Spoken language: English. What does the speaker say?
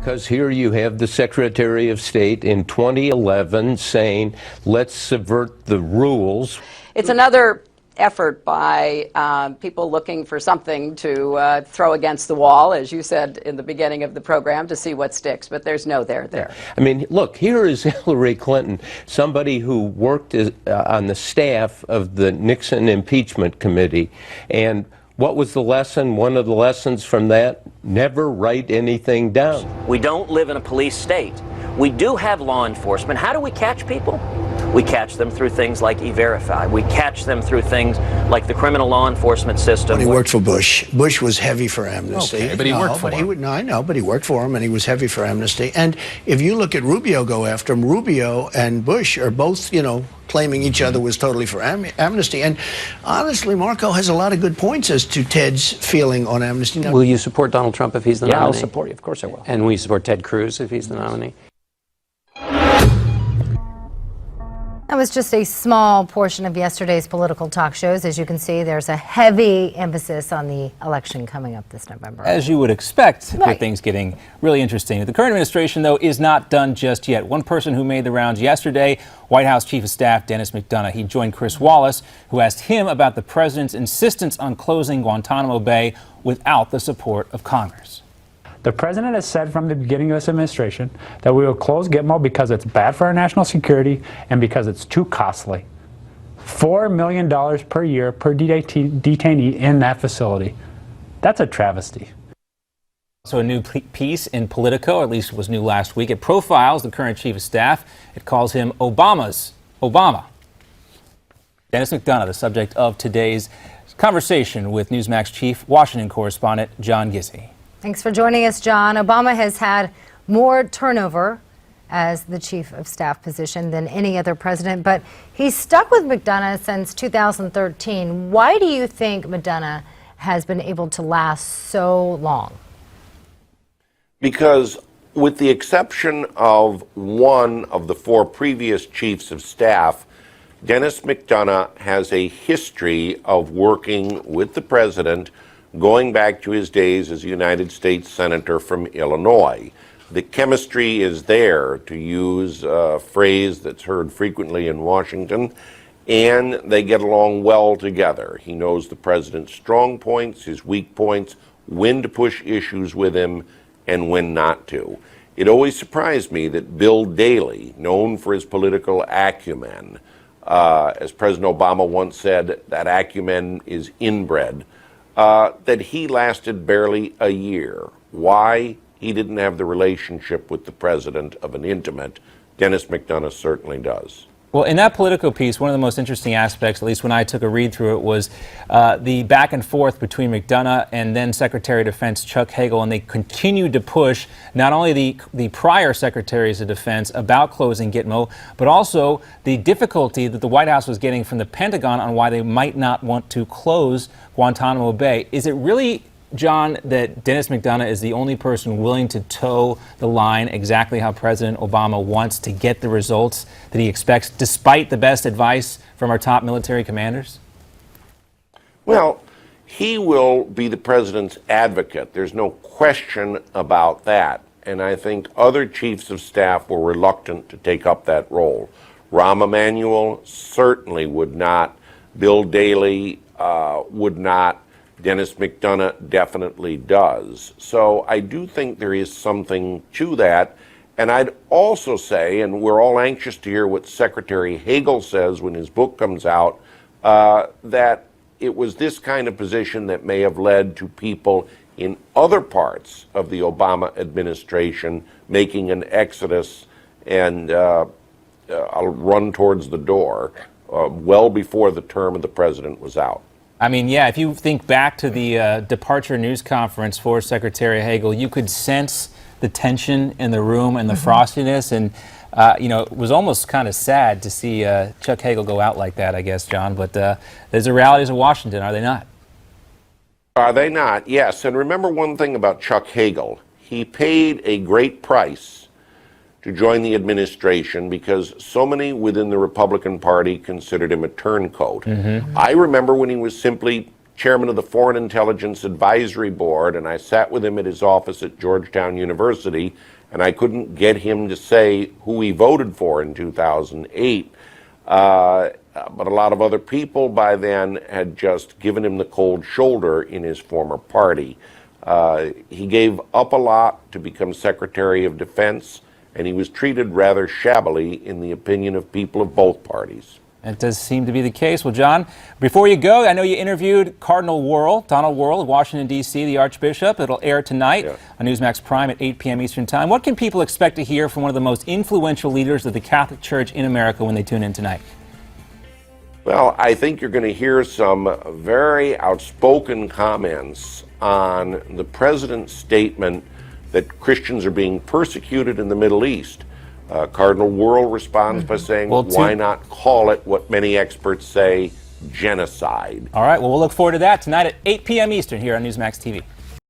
Because here you have the Secretary of State in 2011 saying, let's subvert the rules. It's another effort by people looking for something to throw against the wall, as you said in the beginning of the program, to see what sticks, but there's no there. I mean, look, here is Hillary Clinton, somebody who worked on the staff of the Nixon impeachment committee, and what was the lesson? One of the lessons from that? Never write anything down. We don't live in a police state. We do have law enforcement. How do we catch people? We catch them through things like E-Verify. We catch them through things like the criminal law enforcement system. When he worked for Bush. Bush was heavy for amnesty. Okay, but he worked for him. No, I know, but he worked for him, and he was heavy for amnesty. And if you look at Rubio go after him, Rubio and Bush are both, claiming each other was totally for amnesty. And honestly, Marco has a lot of good points as to Ted's feeling on amnesty. Now, will you support Donald Trump if he's the nominee? Yeah, I'll support you. Of course I will. And will you support Ted Cruz if he's the nominee? That was just a small portion of yesterday's political talk shows. As you can see, there's a heavy emphasis on the election coming up this November. As you would expect, Right. with things getting really interesting. The current administration, though, is not done just yet. One person who made the rounds yesterday, White House Chief of Staff Denis McDonough. He joined Chris Wallace, who asked him about the president's insistence on closing Guantanamo Bay without the support of Congress. The president has said from the beginning of this administration that we will close Gitmo because it's bad for our national security and because it's too costly. $4 million per year per detainee in that facility. That's a travesty. So a new piece in Politico, at least it was new last week. It profiles the current chief of staff. It calls him Obama. Denis McDonough, the subject of today's conversation with Newsmax chief Washington correspondent John Gizzi. Thanks for joining us, John. Obama has had more turnover as the chief of staff position than any other president, but he's stuck with McDonough since 2013. Why do you think McDonough has been able to last so long? Because with the exception of one of the four previous chiefs of staff, Denis McDonough has a history of working with the president going back to his days as a United States Senator from Illinois. The chemistry is there, to use a phrase that's heard frequently in Washington, and they get along well together. He knows the president's strong points, his weak points, when to push issues with him, and when not to. It always surprised me that Bill Daley, known for his political acumen, as President Obama once said, that acumen is inbred, that he lasted barely a year. Why? He didn't have the relationship with the president of an intimate. Denis McDonough certainly does. Well, in that Politico piece, one of the most interesting aspects, at least when I took a read through it, was the back and forth between McDonough and then Secretary of Defense Chuck Hagel, and they continued to push not only the prior secretaries of defense about closing Gitmo, but also the difficulty that the White House was getting from the Pentagon on why they might not want to close Guantanamo Bay. Is it really, John, that Denis McDonough is the only person willing to toe the line exactly how President Obama wants to get the results that he expects, despite the best advice from our top military commanders? Well, he will be the president's advocate. There's no question about that. And I think other chiefs of staff were reluctant to take up that role. Rahm Emanuel certainly would not. Bill Daley would not. Denis McDonough definitely does. So I do think there is something to that. And I'd also say, and we're all anxious to hear what Secretary Hagel says when his book comes out, that it was this kind of position that may have led to people in other parts of the Obama administration making an exodus and a run towards the door well before the term of the president was out. I mean, yeah, if you think back to the departure news conference for Secretary Hagel, you could sense the tension in the room and the frostiness. And, it was almost kind of sad to see Chuck Hagel go out like that, I guess, John. But there's the realities of Washington, are they not? Are they not? Yes. And remember one thing about Chuck Hagel. He paid a great price to join the administration because so many within the Republican Party considered him a turncoat. I remember when he was simply chairman of the Foreign Intelligence Advisory Board, and I sat with him at his office at Georgetown University, and I couldn't get him to say who he voted for in 2008. But a lot of other people by then had just given him the cold shoulder in his former party. He gave up a lot to become Secretary of Defense, and he was treated rather shabbily in the opinion of people of both parties. That does seem to be the case. Well, John, before you go, I know you interviewed Cardinal Wuerl, Donald Wuerl of Washington, D.C., the Archbishop. It'll air tonight on Newsmax Prime at 8 p.m. Eastern Time. What can people expect to hear from one of the most influential leaders of the Catholic Church in America when they tune in tonight? Well, I think you're going to hear some very outspoken comments on the president's statement that Christians are being persecuted in the Middle East. Cardinal Wuerl responds by saying, why not call it what many experts say, genocide? All right, well, we'll look forward to that tonight at 8 p.m. Eastern here on Newsmax TV.